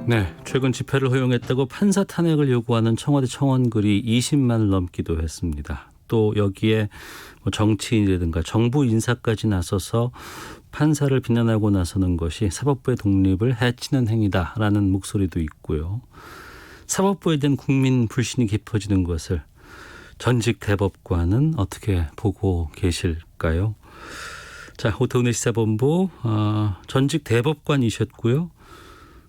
네, 최근 집회를 허용했다고 판사 탄핵을 요구하는 청와대 청원글이 20만을 넘기도 했습니다. 또 여기에 정치인이라든가 정부 인사까지 나서서 판사를 비난하고 나서는 것이 사법부의 독립을 해치는 행위다라는 목소리도 있고요. 사법부에 대한 국민 불신이 깊어지는 것을 전직 대법관은 어떻게 보고 계실까요? 자, 오태훈의 시사본부 전직 대법관이셨고요.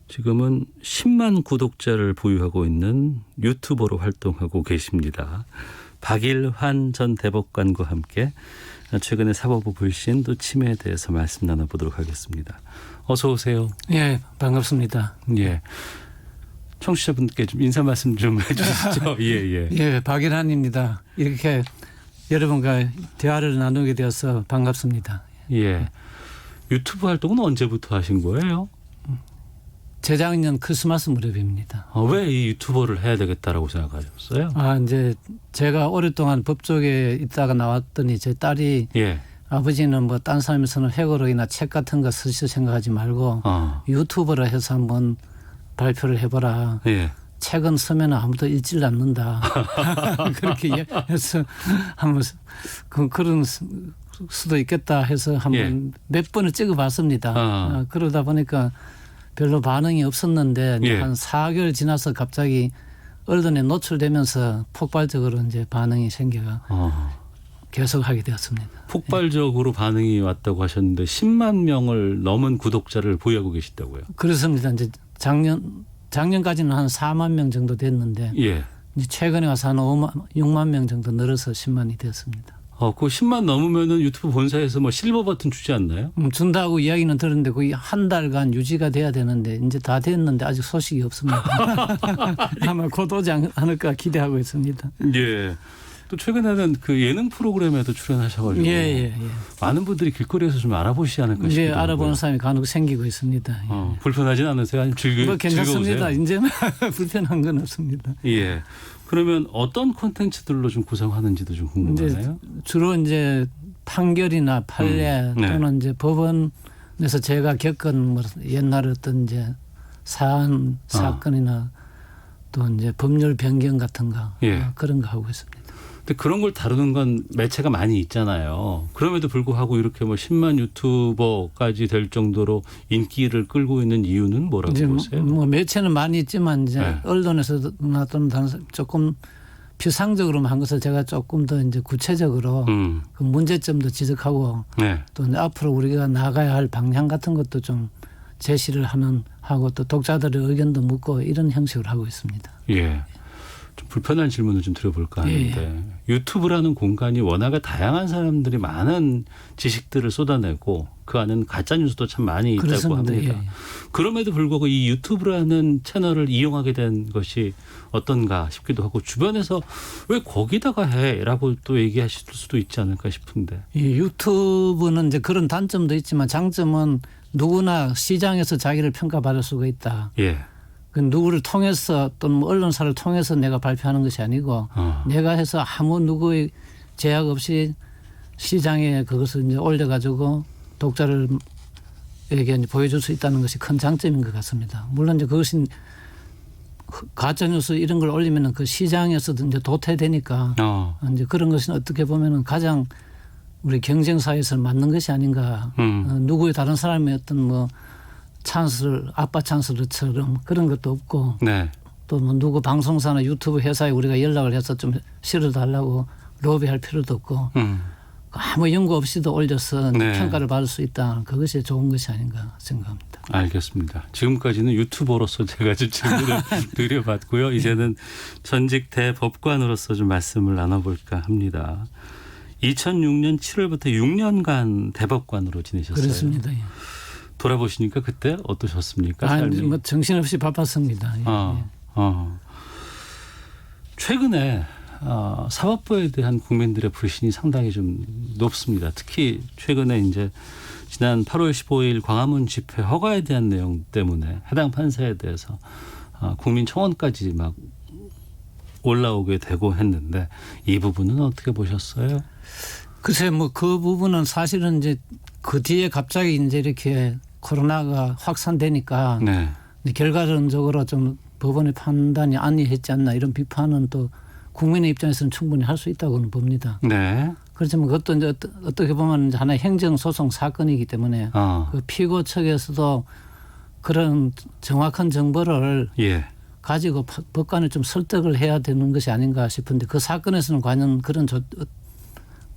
지금은 10만 구독자를 보유하고 있는 유튜버로 활동하고 계십니다. 박일환 전 대법관과 함께 최근의 사법부 불신 또 침해에 대해서 말씀 나눠보도록 하겠습니다. 어서 오세요. 예, 반갑습니다. 예, 청취자분께 좀 인사 말씀 좀 해주시죠. 예. 예, 박일환입니다. 이렇게 여러분과 대화를 나누게 되어서 반갑습니다. 예, 유튜브 활동은 언제부터 하신 거예요? 재작년 크리스마스 무렵입니다. 왜 이 유튜버를 해야 되겠다라고 생각하셨어요? 이제 제가 오랫동안 법조계에 있다가 나왔더니 제 딸이 아버지는 뭐 딴 사람에서는 회고록이나 책 같은 거 쓰실 생각하지 말고 유튜버를 해서 한번 발표를 해보라. 책은 쓰면 아무도 읽질 않는다. 그렇게 해서 한번 그런 수도 있겠다 해서 한번 몇 번을 찍어봤습니다. 그러다 보니까 별로 반응이 없었는데 한 4개월 지나서 갑자기 언론에 노출되면서 폭발적으로 이제 반응이 생겨가 계속 하게 되었습니다. 폭발적으로 반응이 왔다고 하셨는데 10만 명을 넘은 구독자를 보유하고 계시다고요? 그렇습니다. 이제 작년까지는 한 4만 명 정도 됐는데 이제 최근에 와서 한 6만 명 정도 늘어서 10만이 되었습니다. 그 10만 넘으면은 유튜브 본사에서 뭐 실버 버튼 주지 않나요? 준다고 이야기는 들었는데 거의 한 달간 유지가 돼야 되는데 이제 다 됐는데 아직 소식이 없습니다. 아마 곧 오지 않을까 기대하고 있습니다. 예. 또 최근에는 그 예능 프로그램에도 출연하셔가지고 많은 분들이 길거리에서 좀 알아보시지 않을까 싶어요. 네, 알아보는 사람이 간혹 생기고 있습니다. 불편하진 않으세요? 아니면 즐거우세요? 괜찮습니다. 이제는 불편한 건 없습니다. 예. 그러면 어떤 콘텐츠들로 좀 구성하는지도 좀 궁금하네요. 주로 이제 판결이나 판례 또는 이제 법원에서 제가 겪은 뭐 옛날 어떤 이제 사건이나 또 이제 법률 변경 같은 거 그런 거 하고 있습니다. 근데 그런 걸 다루는 건 매체가 많이 있잖아요. 그럼에도 불구하고 이렇게 뭐 10만 유튜버까지 될 정도로 인기를 끌고 있는 이유는 뭐라고 보세요? 뭐 매체는 많이 있지만 이제 언론에서나 또는 조금 피상적으로만 한 것을 제가 조금 더 이제 구체적으로 그 문제점도 지적하고 또 이제 앞으로 우리가 나가야 할 방향 같은 것도 좀 제시를 하고 또 독자들의 의견도 묻고 이런 형식으로 하고 있습니다. 예. 좀 불편한 질문을 좀 드려볼까 하는데 유튜브라는 공간이 워낙에 다양한 사람들이 많은 지식들을 쏟아내고 그 안에는 가짜 뉴스도 참 많이 있다고 합니다. 그럼에도 불구하고 이 유튜브라는 채널을 이용하게 된 것이 어떤가 싶기도 하고 주변에서 왜 거기다가 해라고 또 얘기하실 수도 있지 않을까 싶은데. 유튜브는 이제 그런 단점도 있지만 장점은 누구나 시장에서 자기를 평가받을 수가 있다. 그 누구를 통해서 또는 뭐 언론사를 통해서 내가 발표하는 것이 아니고 내가 해서 아무 누구의 제약 없이 시장에 그것을 이제 올려가지고 독자들에게 이제 보여줄 수 있다는 것이 큰 장점인 것 같습니다. 물론 이제 그것이 가짜뉴스 이런 걸 올리면은 그 시장에서도 이제 도태되니까 이제 그런 것은 어떻게 보면은 가장 우리 경쟁사에서 맞는 것이 아닌가. 누구의 다른 사람의 어떤 뭐 아빠 찬스처럼 그런 것도 없고 또 뭐 누구 방송사나 유튜브 회사에 우리가 연락을 해서 좀 실어달라고 로비할 필요도 없고 아무 연구 없이도 올려서 평가를 받을 수 있다. 그것이 좋은 것이 아닌가 생각합니다. 알겠습니다. 지금까지는 유튜버로서 제가 좀 질문을 드려봤고요. 이제는 전직 대법관으로서 좀 말씀을 나눠볼까 합니다. 2006년 7월부터 6년간 대법관으로 지내셨어요. 그렇습니다. 돌아보시니까 그때 어떠셨습니까? 삶이? 뭐 정신없이 바빴습니다. 최근에 사법부에 대한 국민들의 불신이 상당히 좀 높습니다. 특히 최근에 이제 지난 8월 15일 광화문 집회 허가에 대한 내용 때문에 해당 판사에 대해서 국민 청원까지 막 올라오게 되고 했는데 이 부분은 어떻게 보셨어요? 글쎄 뭐 그 부분은 사실은 이제 그 뒤에 갑자기 이제 이렇게 코로나가 확산되니까 근데 결과론적으로 좀 법원의 판단이 안이했지 않나 이런 비판은 또 국민의 입장에서는 충분히 할 수 있다고는 봅니다. 네. 그렇지만 그것도 이제 어떻게 보면 이제 하나의 행정소송 사건이기 때문에 그 피고 측에서도 그런 정확한 정보를 예. 가지고 법관을 좀 설득을 해야 되는 것이 아닌가 싶은데 그 사건에서는 과연 그런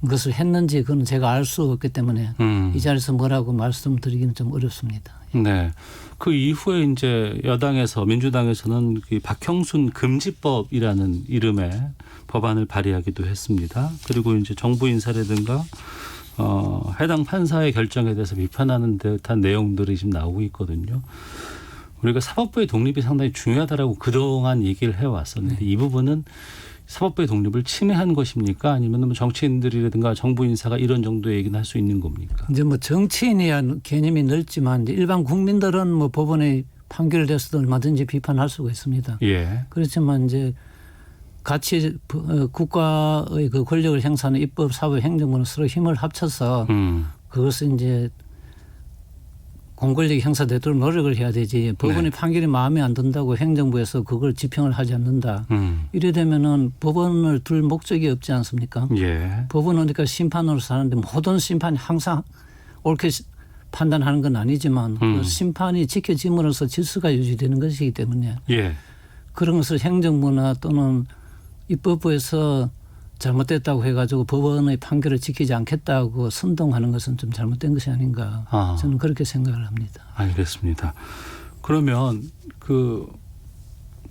것을 했는지 그건 제가 알 수 없기 때문에 이 자리에서 뭐라고 말씀드리기는 좀 어렵습니다. 네. 그 이후에 이제 여당에서 민주당에서는 그 박형순 금지법이라는 이름의 법안을 발의하기도 했습니다. 그리고 이제 정부 인사라든가 해당 판사의 결정에 대해서 비판하는 듯한 내용들이 지금 나오고 있거든요. 우리가 사법부의 독립이 상당히 중요하다라고 그동안 얘기를 해왔었는데 이 부분은 사법부의 독립을 침해한 것입니까? 아니면 뭐 정치인들이라든가 정부 인사가 이런 정도의 얘기는 할 수 있는 겁니까? 이제 뭐 정치인이야 개념이 넓지만 이제 일반 국민들은 뭐 법원의 판결에 대해서도 얼마든지 비판할 수가 있습니다. 예. 그렇지만 이제 같이 국가의 그 권력을 행사하는 입법, 사법, 행정부는 서로 힘을 합쳐서 그것을 이제 공권력이 행사되도록 노력을 해야 되지 법원의 판결이 마음에 안 든다고 행정부에서 그걸 집행을 하지 않는다. 이래 되면은 법원을 둘 목적이 없지 않습니까? 예. 법원은 그러니까 심판으로 사는데 모든 심판이 항상 옳게 판단하는 건 아니지만 그 심판이 지켜짐으로써 질서가 유지되는 것이기 때문에 예. 그런 것을 행정부나 또는 입법부에서 잘못됐다고 해가지고 법원의 판결을 지키지 않겠다고 선동하는 것은 좀 잘못된 것이 아닌가 저는 그렇게 생각을 합니다. 알겠습니다. 그러면 그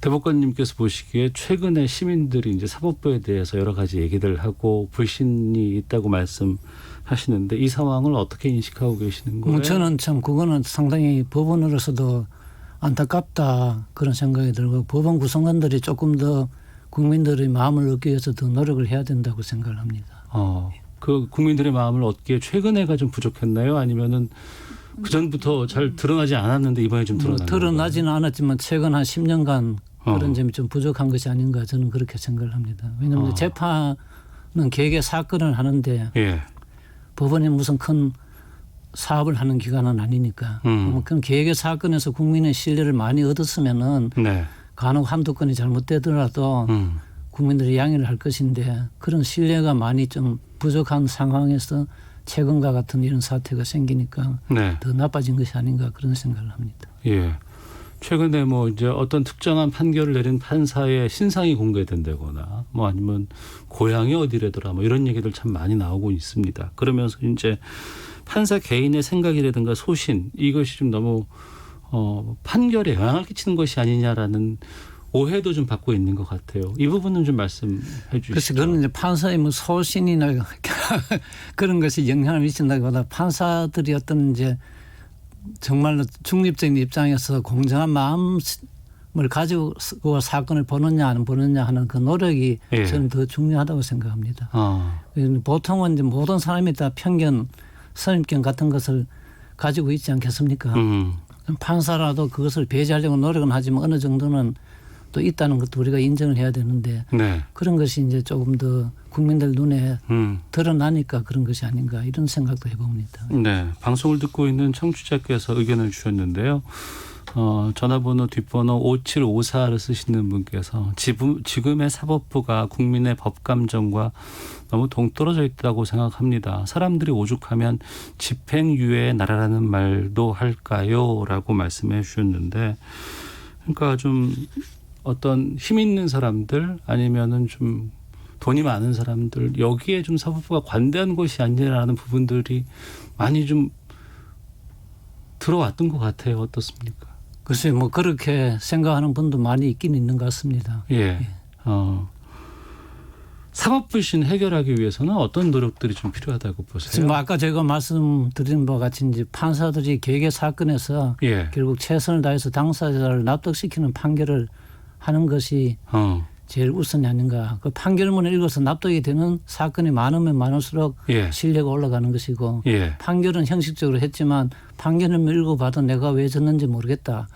대법관님께서 보시기에 최근에 시민들이 이제 사법부에 대해서 여러 가지 얘기를 하고 불신이 있다고 말씀하시는데 이 상황을 어떻게 인식하고 계시는 거예요? 저는 참 그거는 상당히 법원으로서도 안타깝다 그런 생각이 들고 법원 구성원들이 조금 더 국민들의 마음을 얻기 위해서 더 노력을 해야 된다고 생각을 합니다. 그 국민들의 마음을 얻기에 최근에가 좀 부족했나요? 아니면은 그 전부터 잘 드러나지 않았는데 이번에 좀 드러난 건가요? 드러나지는 않았지만 최근 한 10년간 그런 점이 좀 부족한 것이 아닌가 저는 그렇게 생각을 합니다. 왜냐하면 재판은 개개 사건을 하는데 예. 법원이 무슨 큰 사업을 하는 기관은 아니니까 그런 개개 사건에서 국민의 신뢰를 많이 얻었으면은 네. 간혹 한두 건이 잘못되더라도 국민들이 양해를 할 것인데 그런 신뢰가 많이 좀 부족한 상황에서 최근과 같은 이런 사태가 생기니까 네. 더 나빠진 것이 아닌가 그런 생각을 합니다. 예. 최근에 뭐 이제 어떤 특정한 판결을 내린 판사의 신상이 공개된다거나 뭐 아니면 고향이 어디래더라 뭐 이런 얘기들 참 많이 나오고 있습니다. 그러면서 이제 판사 개인의 생각이라든가 소신 이것이 좀 너무 판결에 영향을 끼치는 것이 아니냐라는 오해도 좀 받고 있는 것 같아요. 이 부분은 좀 말씀해 주시죠. 그래서 그런 이제 판사의 뭐 소신이나 그런 것이 영향을 미친다기보다 판사들이 어떤 이제 정말로 중립적인 입장에서 공정한 마음을 가지고 사건을 보느냐 안 보느냐 하는 그 노력이 예. 저는 더 중요하다고 생각합니다. 보통은 이제 모든 사람이 다 편견, 선입견 같은 것을 가지고 있지 않겠습니까? 판사라도 그것을 배제하려고 노력은 하지만 어느 정도는 또 있다는 것도 우리가 인정을 해야 되는데 네. 그런 것이 이제 조금 더 국민들 눈에 드러나니까 그런 것이 아닌가 이런 생각도 해봅니다. 네. 방송을 듣고 있는 청취자께서 의견을 주셨는데요. 전화번호 뒷번호 5754를 쓰시는 분께서 지금의 사법부가 국민의 법감정과 너무 동떨어져 있다고 생각합니다. 사람들이 오죽하면 집행유예의 나라라는 말도 할까요? 라고 말씀해 주셨는데 그러니까 좀 어떤 힘 있는 사람들 아니면은 좀 돈이 많은 사람들 여기에 좀 사법부가 관대한 것이 아니라는 부분들이 많이 좀 들어왔던 것 같아요. 어떻습니까? 글쎄 뭐 그렇게 생각하는 분도 많이 있긴 있는 것 같습니다. 예. 사법 불신 해결하기 위해서는 어떤 노력들이 좀 필요하다고 보세요? 지금 아까 제가 말씀드린 바와 같이 이제 판사들이 개개 사건에서 예. 결국 최선을 다해서 당사자를 납득시키는 판결을 하는 것이 제일 우선이 아닌가. 그 판결문을 읽어서 납득이 되는 사건이 많으면 많을수록 예. 신뢰가 올라가는 것이고 예. 판결은 형식적으로 했지만 판결문을 읽어봐도 내가 왜 졌는지 모르겠다.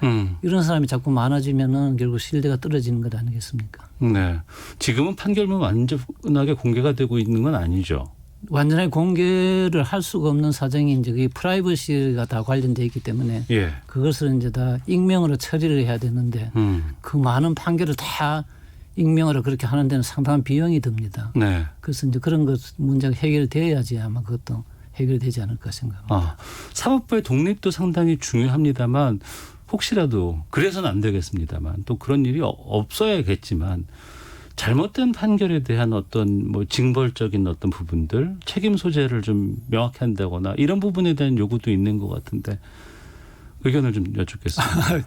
이런 사람이 자꾸 많아지면은 결국 신뢰가 떨어지는 것 아니겠습니까? 네. 지금은 판결문 완전하게 공개가 되고 있는 건 아니죠. 완전히 공개를 할 수가 없는 사정이 이제 그 프라이버시가 다 관련돼 있기 때문에 예. 그것을 이제 다 익명으로 처리를 해야 되는데 그 많은 판결을 다 익명으로 그렇게 하는 데는 상당한 비용이 듭니다. 네. 그래서 이제 그런 것 문제가 해결돼야지 아마 그것도 해결되지 않을까 생각합니다. 사법부의 독립도 상당히 중요합니다만 혹시라도 그래서는 안 되겠습니다만 또 그런 일이 없어야겠지만 잘못된 판결에 대한 어떤 뭐 징벌적인 어떤 부분들 책임 소재를 좀 명확히 한다거나 이런 부분에 대한 요구도 있는 것 같은데 의견을 좀 여쭙겠습니다.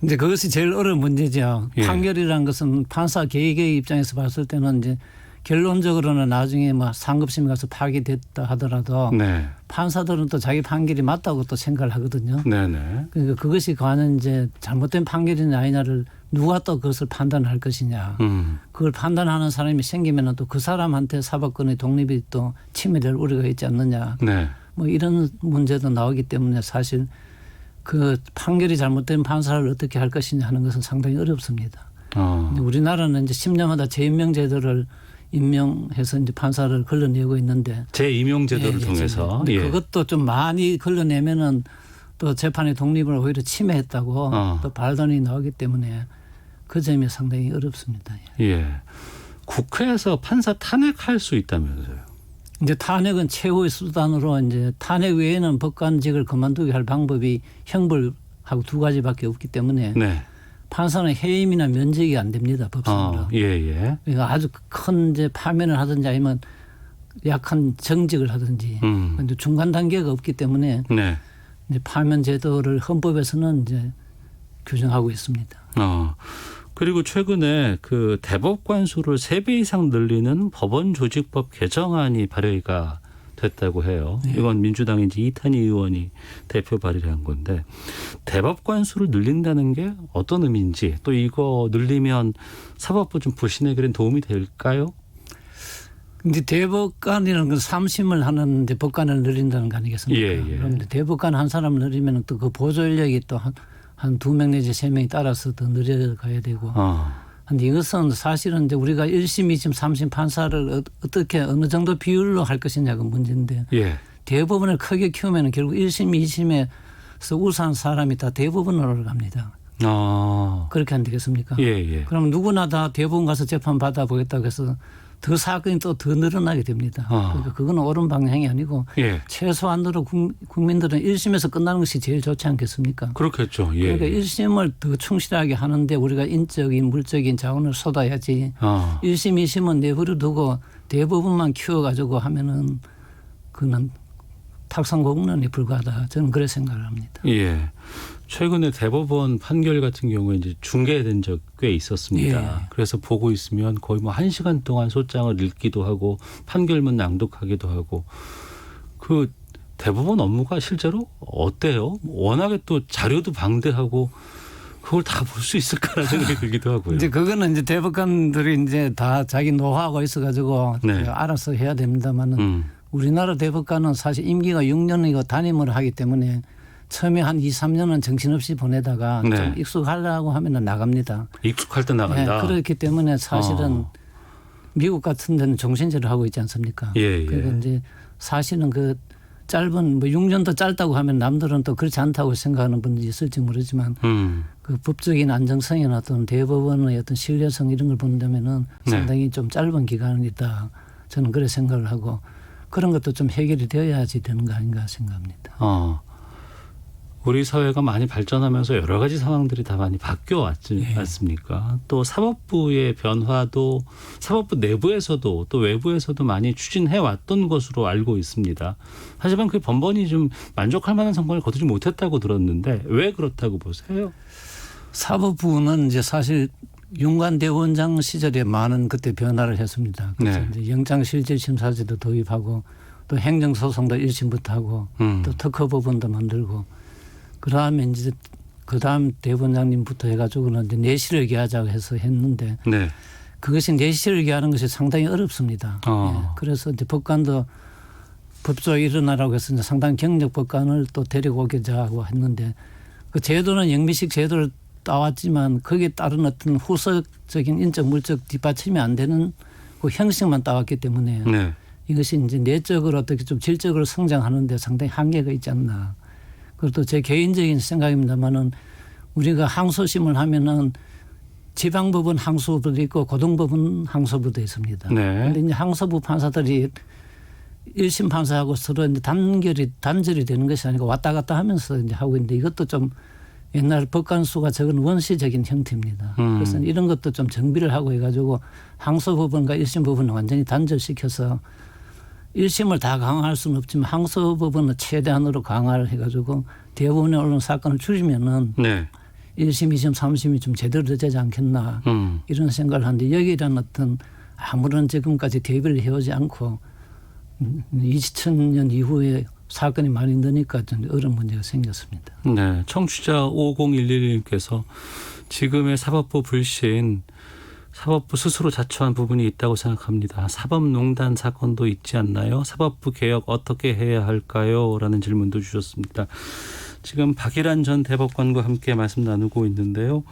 이제 그것이 제일 어려운 문제죠. 예. 판결이라는 것은 판사 개개의 입장에서 봤을 때는 이제 결론적으로는 나중에 뭐 상급심에 가서 파기됐다 하더라도 네. 판사들은 또 자기 판결이 맞다고 또 생각을 하거든요. 네네. 그러니까 그것이 과연 이제 잘못된 판결이냐 아니냐를 누가 또 그것을 판단할 것이냐. 그걸 판단하는 사람이 생기면 또 그 사람한테 사법권의 독립이 또 침해될 우려가 있지 않느냐. 네. 뭐 이런 문제도 나오기 때문에 사실 그 판결이 잘못된 판사를 어떻게 할 것이냐 하는 것은 상당히 어렵습니다. 우리나라는 이제 10년마다 재임명 제도를 임명해서 이제 판사를 걸러내고 있는데 재임용 제도를 통해서 그것도 좀 많이 걸러내면은 또 재판의 독립을 오히려 침해했다고 또 반론이 나오기 때문에 그 점이 상당히 어렵습니다. 예. 국회에서 판사 탄핵할 수 있다면서요? 이제 탄핵은 최후의 수단으로 이제 탄핵 외에는 법관직을 그만두게 할 방법이 형벌하고 두 가지밖에 없기 때문에 네. 판사는 해임이나 면직이 안 됩니다. 법상으로. 예. 그러니까 아주 큰 이제 파면을 하든지 아니면 약한 정직을 하든지 근데 중간 단계가 없기 때문에 네. 이제 파면 제도를 헌법에서는 이제 규정하고 있습니다. 그리고 최근에 그 대법관 수를 3배 이상 늘리는 법원 조직법 개정안이 발의가 됐다고 해요. 네. 이건 민주당인지 이탄희 의원이 대표 발의를 한 건데 대법관 수를 늘린다는 게 어떤 의미인지 또 이거 늘리면 사법부 좀 불신 해결에 도움이 될까요? 이제 대법관이라는 건 3심을 하는 이제 법관을 늘린다는 거 아니겠습니까? 예. 그런데 대법관 한 사람을 늘리면 또 그 보조 인력이 또 한 2명 내지 3명이 따라서 더 늘려가야 되고. 그런데 이것은 사실은 이제 우리가 1심, 2심, 3심 판사를 어떻게 어느 정도 비율로 할 것이냐가 문제인데 대법원을 크게 키우면 결국 1심, 2심에서 우수한 사람이 다 대법원으로 갑니다. 그렇게 안 되겠습니까? 예. 그럼 누구나 다 대법원 가서 재판 받아보겠다고 해서 더 사건이 또 더 늘어나게 됩니다. 그러니까 그건 옳은 방향이 아니고 최소한으로 국민들은 1심에서 끝나는 것이 제일 좋지 않겠습니까? 그렇겠죠. 그러니까 1심을 더 충실하게 하는데 우리가 인적인 물적인 자원을 쏟아야지 1심, 2심은 내버려 두고 대부분만 키워가지고 하면은 그는 탁상고문론에 불과하다. 저는 그렇게 생각을 합니다. 예. 최근에 대법원 판결 같은 경우에 이제 중계된 적 꽤 있었습니다. 그래서 보고 있으면 거의 뭐 1시간 동안 소장을 읽기도 하고 판결문 낭독하기도 하고 그 대법원 업무가 실제로 어때요? 워낙에 또 자료도 방대하고 그걸 다 볼 수 있을까라는 생각이 들기도 하고요. 이제 그거는 이제 대법관들이 이제 다 자기 노하우가 있어가지고 알아서 해야 됩니다만은 우리나라 대법관은 사실 임기가 6년이고 단임을 하기 때문에 처음에 한 2, 3년은 정신없이 보내다가 좀 익숙하려고 하면 나갑니다. 익숙할 때 나간다. 그렇기 때문에 사실은 미국 같은 데는 종신제를 하고 있지 않습니까? 그러니까 이제 사실은 그 짧은 뭐 6년도 짧다고 하면 남들은 또 그렇지 않다고 생각하는 분들이 있을지 모르지만 그 법적인 안정성이나 어떤 대법원의 어떤 신뢰성 이런 걸 본다면은 상당히 좀 짧은 기간이다. 저는 그렇게 생각을 하고 그런 것도 좀 해결이 되어야지 되는 거 아닌가 생각합니다. 우리 사회가 많이 발전하면서 여러 가지 상황들이 다 많이 바뀌어 왔지 않습니까? 또 사법부의 변화도 사법부 내부에서도 또 외부에서도 많이 추진해 왔던 것으로 알고 있습니다. 하지만 그 번번이 좀 만족할 만한 성과를 거두지 못했다고 들었는데 왜 그렇다고 보세요? 사법부는 이제 사실 윤관 대법원장 시절에 많은 그때 변화를 했습니다. 그래서 이제 영장실질심사제도 도입하고 또 행정소송도 1심부터 하고 또 특허법원도 만들고 그다음에 이제 그다음 대법원장님부터 해가지고는 이제 내실을 기하자고 해서 했는데 그것이 내실을 기하는 것이 상당히 어렵습니다. 그래서 이제 법관도 법조에 일어나라고 해서 이제 상당히 경력 법관을 또 데리고 오겠자 하고 했는데 그 제도는 영미식 제도를 따왔지만 거기에 따른 어떤 후속적인 인적 물적 뒷받침이 안 되는 그 형식만 따왔기 때문에 이것이 이제 내적으로 어떻게 좀 질적으로 성장하는데 상당히 한계가 있지 않나. 그리고 또 제 개인적인 생각입니다만은 우리가 항소심을 하면은 지방법원 항소부도 있고 고등법원 항소부도 있습니다. 그런데 이제 항소부 판사들이 1심 판사하고 서로 이제 단절이 되는 것이 아니고 왔다 갔다 하면서 이제 하고 있는데 이것도 좀 옛날 법관수가 적은 원시적인 형태입니다. 그래서 이런 것도 좀 정비를 하고 해가지고 항소법원과 1심 법원을 완전히 단절시켜서 1심을 다 강화할 수는 없지만 항소법원은 최대한으로 강화를 해가지고 대법원에 올라온 사건을 줄이면은 1심, 2심, 3심이 좀 제대로 되지 않겠나 이런 생각을 하는데 여기란 어떤 아무런 지금까지 대비를 해오지 않고 2000년 이후에 사건이 많이 느니까 좀 어려운 문제가 생겼습니다. 네, 청취자 5011님께서 지금의 사법부 불신 사법부 스스로 자초한 부분이 있다고 생각합니다. 사법농단 사건도 있지 않나요? 사법부 개혁 어떻게 해야 할까요? 라는 질문도 주셨습니다. 지금 박일환 전 대법관과 함께 말씀 나누고 있는데요.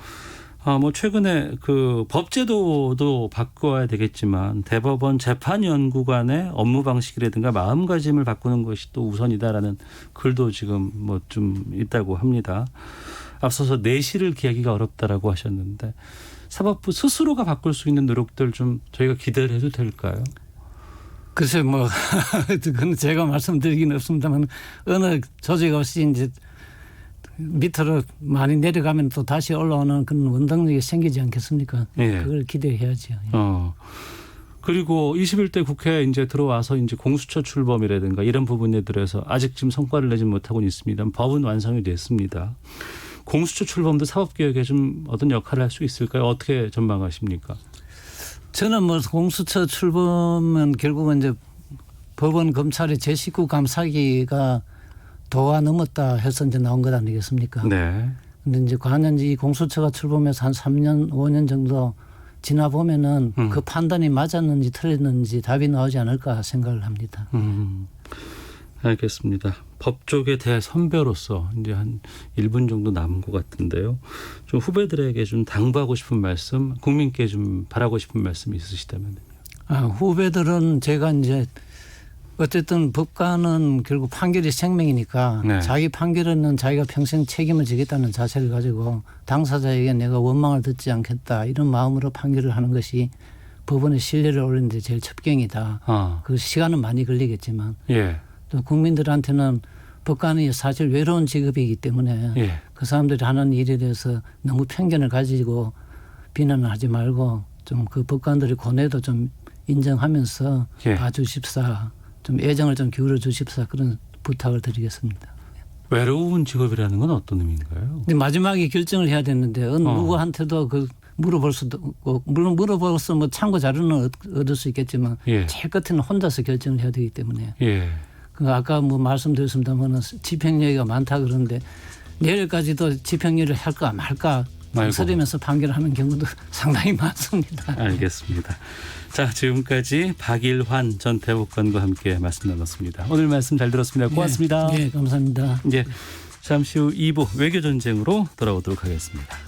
뭐 최근에 그 법제도도 바꿔야 되겠지만 대법원 재판연구관의 업무 방식이라든가 마음가짐을 바꾸는 것이 또 우선이다라는 글도 지금 뭐 좀 있다고 합니다. 앞서서 내실을 기하기가 어렵다라고 하셨는데 사법부 스스로가 바꿀 수 있는 노력들 좀 저희가 기대를 해도 될까요? 글쎄 뭐 그건 제가 말씀드리기는 없습니다만 어느 조직 없이 이제 밑으로 많이 내려가면 또 다시 올라오는 그런 원동력이 생기지 않겠습니까? 그걸 기대해야죠. 그리고 21대 국회에 이제 들어와서 이제 공수처 출범이라든가 이런 부분에 대해서 아직 지금 성과를 내지 못하고 있습니다. 법은 완성이 됐습니다. 공수처 출범도 사법개혁에 좀 어떤 역할을 할 수 있을까요? 어떻게 전망하십니까? 저는 뭐 공수처 출범은 결국은 이제 법원 검찰의 제19 감사기가 도가 넘었다 해서 이제 나온 것 아니겠습니까? 근데 이제 과연 이 공수처가 출범해서 한 3년, 5년 정도 지나 보면은 그 판단이 맞았는지 틀렸는지 답이 나오지 않을까 생각을 합니다. 알겠습니다. 법조계 대선배로서 이제 한 1분 정도 남은 것 같은데요. 좀 후배들에게 좀 당부하고 싶은 말씀, 국민께 좀 바라고 싶은 말씀 있으시다면요. 후배들은 제가 이제 어쨌든 법관은 결국 판결이 생명이니까 자기 판결에는 자기가 평생 책임을 지겠다는 자세를 가지고 당사자에게 내가 원망을 듣지 않겠다 이런 마음으로 판결을 하는 것이 법원의 신뢰를 올리는 데 제일 첩경이다. 그 시간은 많이 걸리겠지만 또 국민들한테는 법관이 사실 외로운 직업이기 때문에 그 사람들이 하는 일에 대해서 너무 편견을 가지고 비난을 하지 말고 좀 그 법관들의 고뇌도 좀 인정하면서 봐주십사. 좀 애정을 좀 기울여 주십사 그런 부탁을 드리겠습니다. 외로운 직업이라는 건 어떤 의미인가요? 근데 마지막에 결정을 해야 되는데 누구한테도 그 물어볼 수도 없고 물론 물어봐서 뭐 참고 자료는 얻을 수 있겠지만 제일 끝에는 혼자서 결정을 해야 되기 때문에 그 아까 뭐 말씀드렸습니다만 집행유예가 많다 그러는데 내일까지도 집행유예를 할까 말까 망설이면서 판결하는 경우도 상당히 많습니다. 알겠습니다. 자, 지금까지 박일환 전 대법관과 함께 말씀 나눴습니다. 오늘 말씀 잘 들었습니다. 고맙습니다. 감사합니다. 잠시 후 2부 외교전쟁으로 돌아오도록 하겠습니다.